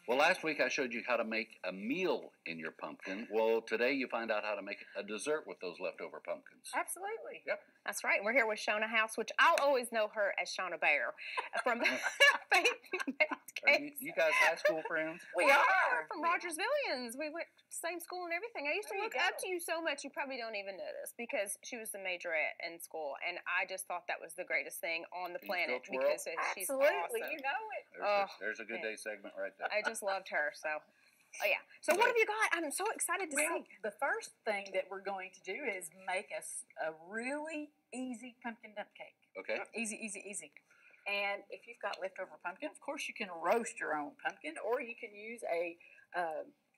Well, last week I showed you how to make a meal in your pumpkin. Well, today you find out how to make a dessert with those leftover pumpkins. Absolutely. Yep. That's right. We're here with Shona House, which I'll always know her as Shona Bear from You guys high school friends? We are. From Rogersvillians. We went to the same school and everything. I used to look up to you so much you probably don't even notice because she was the majorette in school, and I just thought that was the greatest thing on the planet because she's Absolutely, awesome. you know it. There's a good day segment right there. I just loved her. So, oh yeah. So what have you got? I'm so excited to see. The first thing that we're going to do is make us a really easy pumpkin dump cake. Okay. Easy, easy, easy. And if you've got leftover pumpkin, of course you can roast your own pumpkin, or you can use a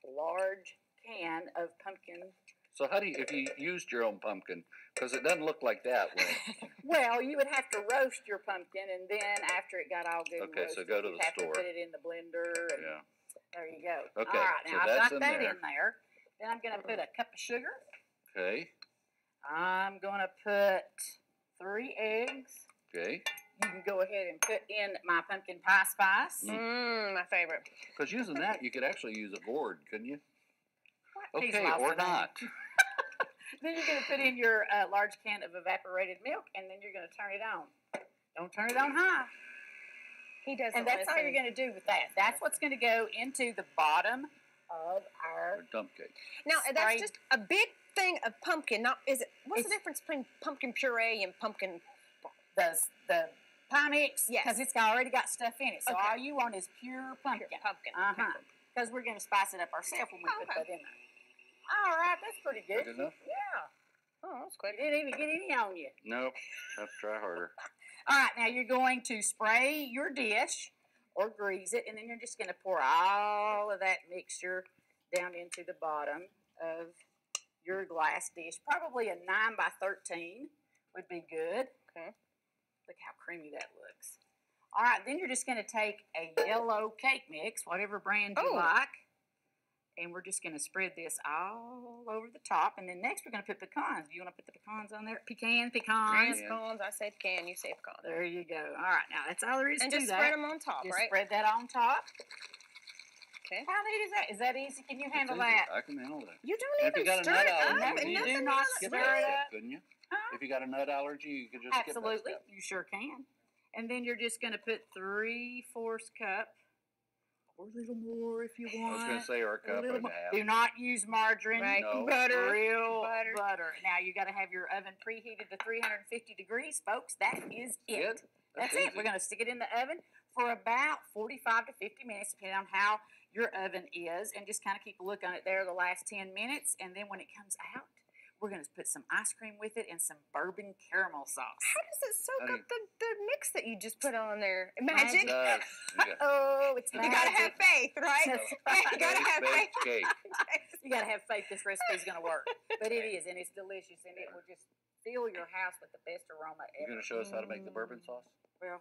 large can of pumpkin. So how do you, if you used your own pumpkin, because it doesn't look like that. Well, you would have to roast your pumpkin, and then after it got all good and roasted, so go to the have store. to put it in the blender. And there you go. Okay, all right, so now that's I've got that in there. Then I'm going to put a cup of sugar. Okay. I'm going to put 3 eggs. Okay. You can go ahead and put in my pumpkin pie spice. My favorite. Because using that, you could actually use a gourd, couldn't you? What? Okay, or not. Then you're going to put in your large can of evaporated milk, and then you're going to turn it on. Don't turn it on high. He doesn't. And that's all you're going to do with that. That's what's going to go into the bottom of our dump cake. Now that's just a big thing of pumpkin. Now, what's the difference between pumpkin puree and pumpkin? The pie mix, yes, because it's already got stuff in it. So all you want is pure pumpkin. Pure pumpkin. Because we're going to spice it up ourselves when we put that in there. All right, that's pretty good. Good enough? Yeah. Oh, that's quick. You didn't even get any on you. Nope. Have to try harder. All right, now you're going to spray your dish or grease it, and then you're just going to pour all of that mixture down into the bottom of your glass dish. Probably a 9 by 13 would be good. Okay. Look how creamy that looks. All right, then you're just going to take a yellow cake mix, whatever brand you like, and we're just going to spread this all over the top. And then next we're going to put pecans. Do you want to put the pecans on there? Pecans. Pecans. I say pecan, you say pecan. There you go. All right, now that's all there is to that. And just spread them on top, just right? Spread that on top. Okay. How neat is that? Is that easy? Can you handle that? I can handle that. You don't even stir it up. You do not skip stir that it step, up. couldn't you? Huh? If you got a nut allergy, you could just skip that Absolutely, step. you sure can. And then you're just going to put 3/4 cup, or a little more if you want. I was going to say, or a cup and a half. Do not use margarine. Right. No. Butter. Real butter. Now you got to have your oven preheated to 350 degrees, folks. That is it. That's it. We're going to stick it in the oven for about 45 to 50 minutes, depending on how your oven is, and just kind of keep a look on it there the last 10 minutes. And then when it comes out, we're going to put some ice cream with it and some bourbon caramel sauce. How does it soak up the mix that you just put on there? Magic? Oh, it's magic. You got to have faith, right? You got to have faith. Cake. You got to have faith this recipe is going to work. But it is, and it's delicious, and it will just fill your house with the best aroma ever. You going to show us how to make the bourbon sauce? Well,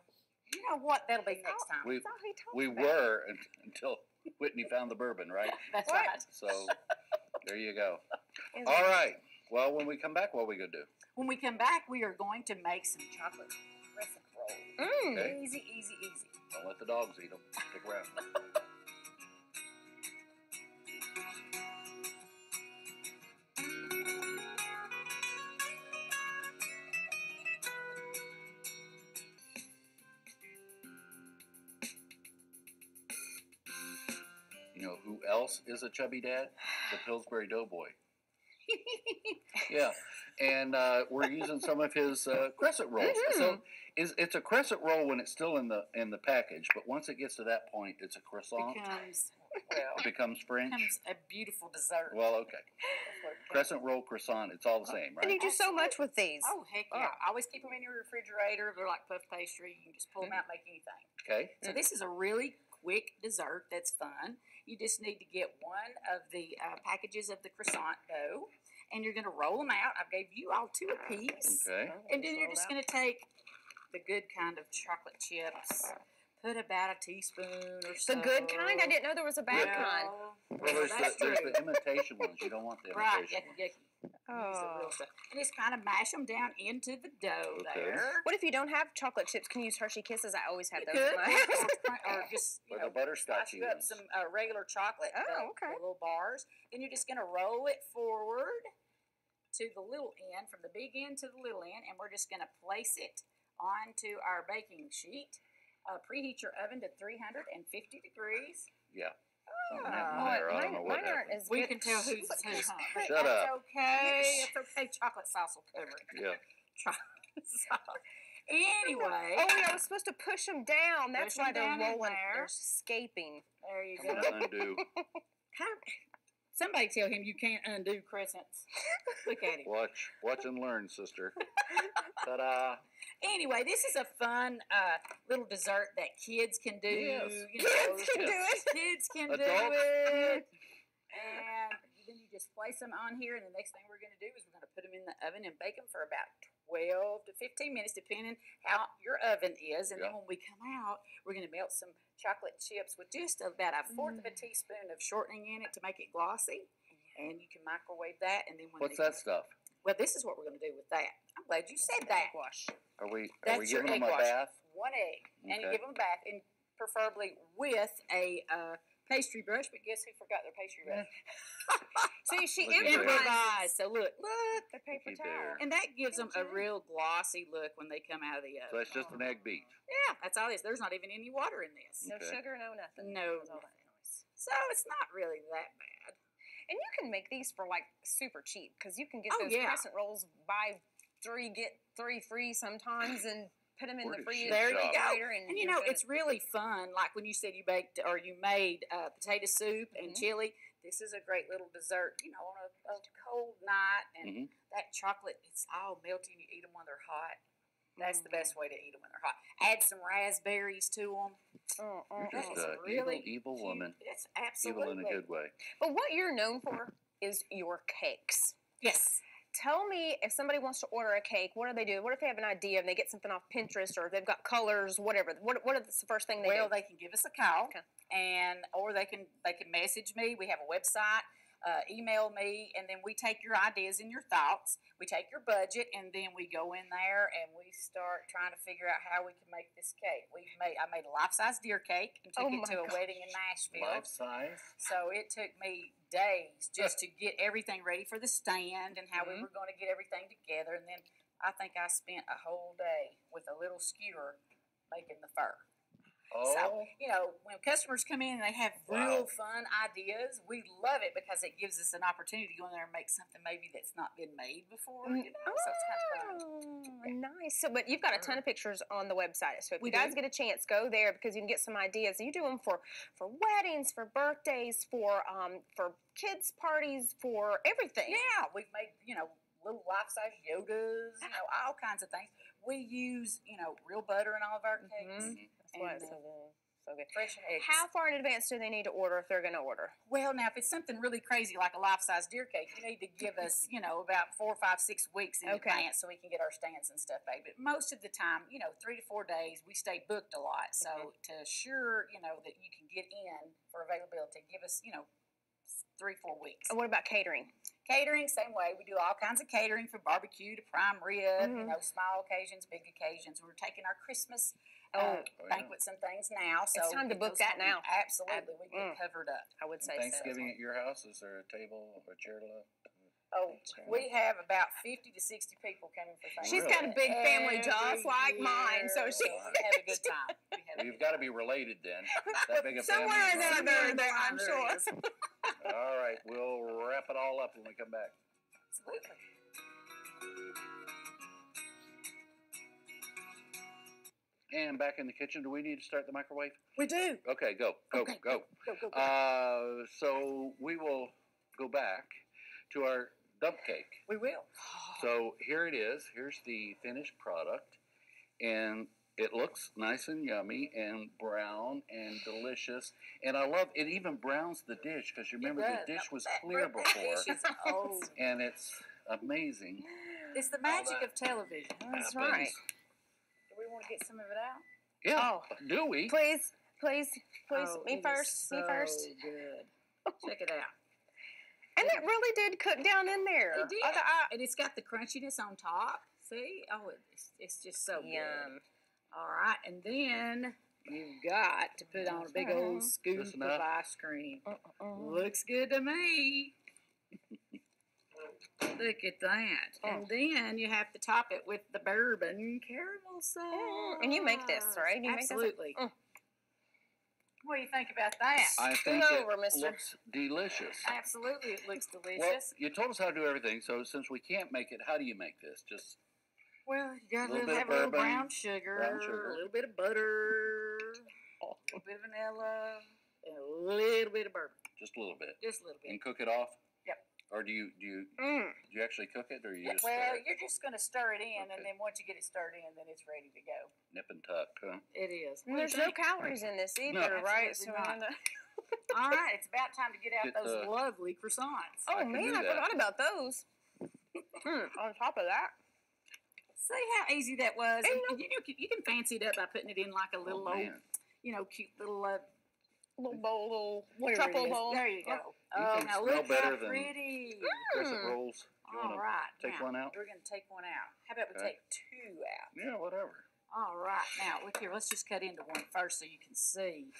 you know what? That'll be next time. We were until Whitney found the bourbon, right? That's right. So there you go. All right. Well, when we come back, what are we going to do? When we come back, we are going to make some chocolate crescent rolls. Okay. Easy, easy, easy. Don't let the dogs eat them. Stick around. You know who else is a chubby dad? The Pillsbury Doughboy. Yeah, and we're using some of his crescent rolls. So it's a crescent roll when it's still in the package, but once it gets to that point, it's a croissant. It becomes French. It becomes a beautiful dessert. Well, okay. Crescent roll, croissant, it's all the same, right? And you do so much with these. Oh, heck yeah. I always keep them in your refrigerator. They're like puff pastry. You can just pull them out and make anything. Okay. So this is a really quick dessert that's fun. You just need to get one of the packages of the croissant dough, and you're going to roll them out. I gave you all 2 apiece. Okay. And then you're just going to take the good kind of chocolate chips. Put about a teaspoon or so. The good kind? I didn't know there was a bad kind. Well, there's the imitation ones. You don't want the imitation right, yucky, yucky. Use the real stuff. And just kind of mash them down into the dough there. What if you don't have chocolate chips? Can you use Hershey Kisses? I always had those could, in my house. or just, or the butterscotch you up some regular chocolate. Okay. The little bars. Then you're just going to roll it forward to the little end, from the big end to the little end, and we're just going to place it onto our baking sheet. Preheat your oven to 350 degrees. Yeah. Mine aren't as We good. can tell who's hungry. Shut up. Okay. It's okay. Chocolate sauce will cover it. Yeah. Chocolate sauce. Anyway. Oh, yeah, I was supposed to push them down. That's why they're rolling. They're escaping. There you go. Undo. Somebody tell him you can't undo croissants. Look at him. Watch and learn, sister. Ta-da. Anyway, this is a fun little dessert that kids can do. Yes. Kids can do it. Kids can do Adults. it. And then you just place them on here, and the next thing we're going to do is we're going to put them in the oven and bake them for about 12 to 15 minutes, depending how your oven is. And then when we come out, we're going to melt some chocolate chips with just about a fourth of a teaspoon of shortening in it to make it glossy. And you can microwave that. And then What's that stuff? Well, this is what we're going to do with that. I'm glad you said that. Are we That's your giving egg them a wash. bath? One egg. And you Okay. give them a bath, and preferably with a pastry brush. But guess who forgot their pastry brush? See, she Look at improvised. Improvised. So look. The paper Looky towel. there. And that gives them a real glossy look when they come out of the oven. So that's just an egg beat. Yeah, that's all it is. There's not even any water in this. No Okay. sugar, no nothing. No. That's all that noise. So it's not really that bad. And you can make these for like super cheap because you can get Oh, those yeah. crescent rolls, buy 3 get 3 free sometimes, and put them in the Pretty freezer. There you go. later, And you you're know, good. it's really fun. Like when you said you baked or you made potato soup and chili. This is a great little dessert, you know, on a cold night. And that chocolate, it's all melty and you eat them when they're hot. That's the best way to eat them when they're hot. Add some raspberries to them. You're just That's an really evil woman. It's absolutely. Evil in a good way. But what you're known for is your cakes. Yes. Tell me, if somebody wants to order a cake, what do they do? What if they have an idea and they get something off Pinterest, or if they've got colors, whatever? What is the first thing they do? Well, they can give us a call, Okay. or they can message me. We have a website. Email me, and then we take your ideas and your thoughts. We take your budget, and then we go in there and we start trying to figure out how we can make this cake. I made a life-size deer cake and took it to a wedding in Nashville. Life size. So it took me days just to get everything ready for the stand and how we were going to get everything together. And then I think I spent a whole day with a little skewer making the fur. Oh. So, you know, when customers come in and they have real fun ideas, we love it because it gives us an opportunity to go in there and make something maybe that's not been made before, you know, so it's kind of fun. Nice. So, but you've got a ton of pictures on the website. So if We you guys do. get a chance, go there because you can get some ideas. You do them for weddings, for birthdays, for kids' parties, for everything. Yeah, we've made, you know, little life-size Yodas, you know, all kinds of things. We use, you know, real butter in all of our cakes. That's why it's so good. So good. Fresh eggs. How far in advance do they need to order if they're going to order? Well, now, if it's something really crazy like a life-size deer cake, you need to give us, you know, about 4, 5, 6 weeks in advance so we can get our stands and stuff made. But most of the time, you know, 3 to 4 days, we stay booked a lot. So to assure, you know, that you can get in for availability, give us, you know, 3, 4 weeks. And what about catering? Catering, same way. We do all kinds of catering from barbecue to prime rib, you know, small occasions, big occasions. We're taking our Christmas banquets and things now. So It's time to book that now. Absolutely. We get covered up. I would say Thanksgiving at your house, is there a table or a chair left? Oh, we have about 50 to 60 people coming for She's Thanksgiving. got a big family, just Every like mine, so year. she- We have a good time. Well, you've got to be related then. That big a Somewhere family. or another, I'm sure. All right, we'll wrap it all up when we come back. Absolutely. And back in the kitchen, do we need to start the microwave? We do. Okay, go. Go. So we will go back to our dump cake. We will. So here it is. Here's the finished product. And it looks nice and yummy and brown and delicious. And I love it. Even browns the dish because you remember the dish was clear before. Dish is old. And it's amazing. It's the magic of television. That's happens. right. Do we want to get some of it out? Yeah. Do we? Please, Oh, me it first. is Me first. so good. Check it out. And it really did cook down in there. It did. And it's got the crunchiness on top. See? Oh, it's just so good. All right, and then you've got to put on a big old scoop of ice cream. Looks good to me. Look at that. And then you have to top it with the bourbon caramel sauce. And you make this, right? You Absolutely. Make this? What do you think about that? I think it looks delicious. Absolutely, it looks delicious. Well, you told us how to do everything, so since we can't make it, how do you make this? Just you got to have a little brown sugar, a little bit of butter, a little bit of vanilla, and a little bit of bourbon. Just a little bit. Just a little bit. And cook it off? Yep. Or do you actually cook it, or you just you're just going to stir it in, and then once you get it stirred in, then it's ready to go. Nip and tuck, huh? It is. And there's no calories in this either, right? So all right, it's about time to get out those lovely croissants. Oh, man, I forgot about those. On top of that. See how easy that was? And you can fancy it up by putting it in like a little cute little bowl, little truffle bowl. There you go. You can smell better than pretty. crescent rolls. All right. Take one out? We're going to take one out. How about we take two out? Yeah, whatever. All right. Now, look here. Let's just cut into one first so you can see.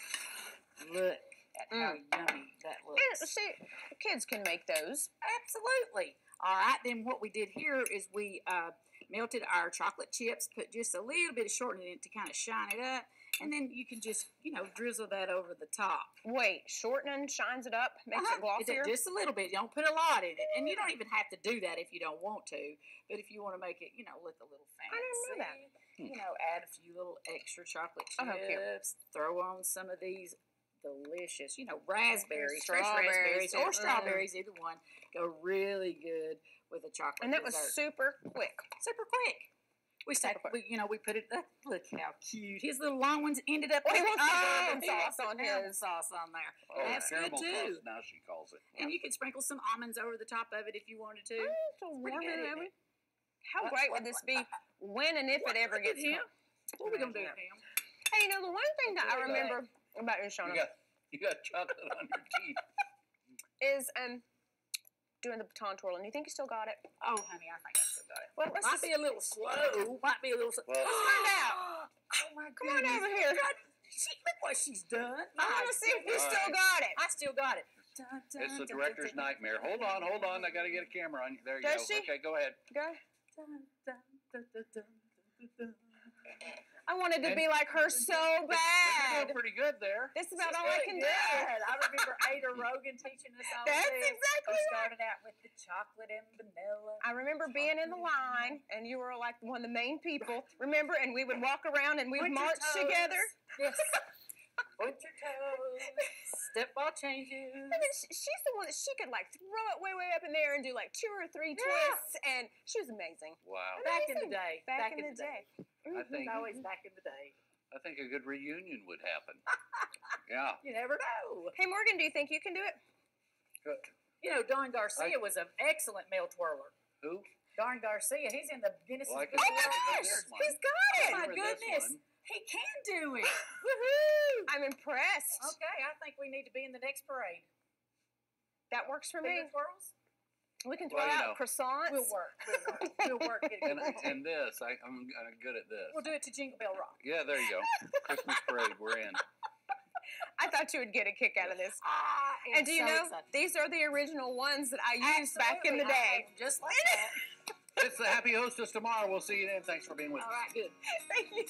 Look at how yummy that looks. And see, kids can make those. Absolutely. All right. Then what we did here is we melted our chocolate chips, put just a little bit of shortening in it to kind of shine it up. And then you can just, drizzle that over the top. Wait, shortening shines it up, makes it glossier? Just a little bit. You don't put a lot in it. And you don't even have to do that if you don't want to. But if you want to make it, look a little fancy. I didn't know that. Add a few little extra chocolate chips. Throw on some of these delicious, raspberries, fresh raspberries, or strawberries, either one. Go really good with a chocolate And that was super quick. Super quick. We put it. Look how cute. His little long ones ended up. He wants the sauce on his sauce on there. Oh, that's good too. Sauce, now she calls it. And you can sprinkle some almonds over the top of it if you wanted to. Pretty good, isn't it? How great would this be when and if it ever gets him? What are we gonna do with him? Hey, the one thing that I remember about you, Shauna, you got chocolate on your teeth. Is doing the baton twirling. You think you still got it? Oh, honey, I think I still got it. Well, might be a little slow. Might be a little slow. Well, let's find out. Oh, my goodness. Come on over here. Look what she's done. I want to see if you still got it. I still got it. It's the director's nightmare. Hold on. I got to get a camera on you. There you go. Does she? Okay, go ahead. Go. I wanted to be like her so You're bad. doing pretty good there. This is about all I can do. I remember Ada Rogan teaching us all That's this. exactly We started out with the chocolate and vanilla. I remember being in the line, and you were like one of the main people. Remember? And we would walk around, and we'd march together. Yes. Point your toes. Step ball changes. And then she's the one that she could like throw it way up in there and do like 2 or 3 twists, and she was amazing. Wow. Back in the day. Back in the day. I think always back in the day. I think a good reunion would happen. Yeah. You never know. Hey Morgan, do you think you can do it? Good. Don Garcia was an excellent male twirler. Who? Don Garcia, he's in the Guinness Book of Oh my World gosh, Records. he's got it! Oh my goodness, he can do it. Woohoo! I'm impressed. Okay, I think we need to be in the next parade. That works for me. Finger twirls? We can throw out croissants. We'll work. And this, I'm good at this. We'll do it to Jingle Bell Rock. Yeah, there you go. Christmas parade, we're in. I thought you would get a kick out of this. And do you know, these are the original ones that I used back in the day. Just like that. It's the Happy Hostess tomorrow. We'll see you then. Thanks for being with us. All right, good. Thank you.